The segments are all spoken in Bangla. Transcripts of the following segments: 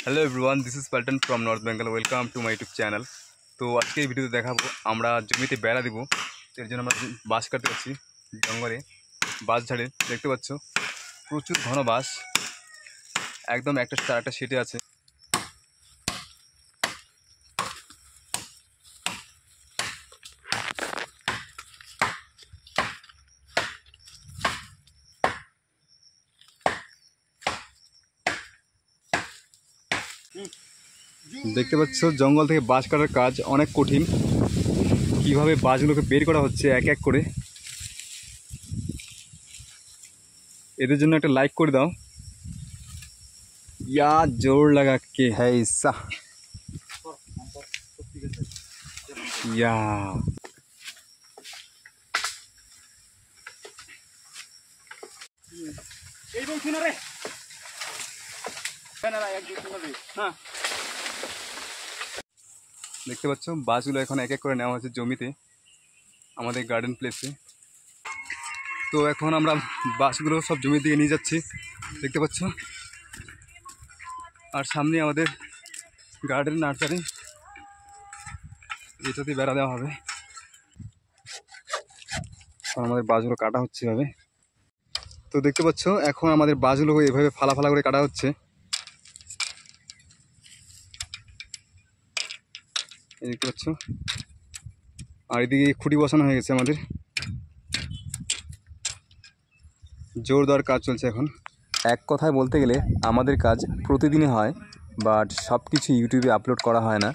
Hello everyone, this is Paltan from north Bengal. Welcome to my YouTube channel. তো আজকে এই ভিডিওতে দেখাবো আমরা জমিতে বেড়া দিব। এর জন্য আমরা বাঁশ কাটতে পারছি জঙ্গলে। বাঁশ ঝাড়ে দেখতে পাচ্ছ প্রচুর ঘন বাঁশ, একদম একটা একটা সিটে আছে। দেখতে পাচ্ছ জঙ্গল থেকে বাঁশ কাটার কাজ অনেক কঠিন। কিভাবে বাঁশগুলোকে বের করা হচ্ছে এক এক করে, এদের জন্য একটা লাইক করে দাও। ইয়া জোর লাগা কে হ্যাঁ ইসা ইয়া। দেখতে পাচ্ছ বাঁশগুলো এখন এক এক করে নেওয়া হচ্ছে জমিতে, আমাদের গার্ডেন প্লেসে। তো এখন আমরা বাঁশগুলো সব জমির দিকে নিয়ে যাচ্ছি, দেখতে পাচ্ছ। আর সামনে আমাদের গার্ডেন নার্সারি, এটাতে বেড়া দেওয়া হবে। আমাদের বাঁশগুলো কাটা হচ্ছে এভাবে। তো দেখতে পাচ্ছ এখন আমাদের বাঁশগুলো এভাবে ফালা ফালা করে কাটা হচ্ছে, দেখতে পাচ্ছ। আর এদিকে খুঁটি বসানো হয়ে গেছে আমাদের, জোরদার কাজ চলছে এখন। এক কথায় বলতে গেলে আমাদের কাজ প্রতিদিনই হয়, বাট সব কিছু ইউটিউবে আপলোড করা হয় না।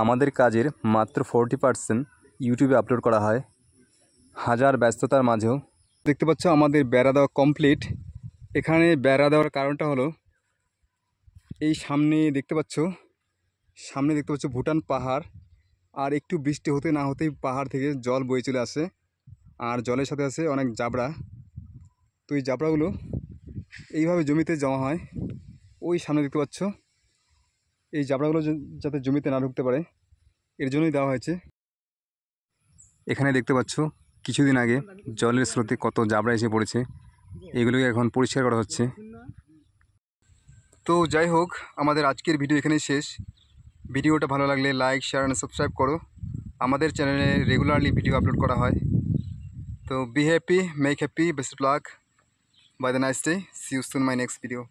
আমাদের কাজের মাত্র 40% ইউটিউবে আপলোড করা হয়, হাজার ব্যস্ততার মাঝেও। দেখতে পাচ্ছ আমাদের বেড়া দেওয়া কমপ্লিট। এখানে বেড়া দেওয়ার কারণটা হলো এই সামনে দেখতে পাচ্ছ ভুটান পাহাড়। আর একটু বৃষ্টি হতে না হতেই পাহাড় থেকে জল বয়ে চলে আসে, আর জলের সাথে আছে অনেক জাবড়া। তো এই জাবড়াগুলো এইভাবে জমিতে জমা হয়। ওই সামনে দেখতে পাচ্ছ, এই জাবড়াগুলো যাতে জমিতে না ঢুকতে পারে এর জন্যই দেওয়া হয়েছে। এখানে দেখতে পাচ্ছ কিছুদিন আগে জলের স্রোতে কত জাবড়া এসে পড়েছে, এগুলোকে এখন পরিষ্কার করা হচ্ছে। তো যাই হোক, আমাদের আজকের ভিডিও এখানেই শেষ। ভিডিওটা ভালো লাগলে লাইক, শেয়ার অ্যান্ড সাবস্ক্রাইব করো। আমাদের চ্যানেলে রেগুলারলি ভিডিও আপলোড করা হয়। তো be happy, make happy, best of luck, bye the nice day, see you soon my next video.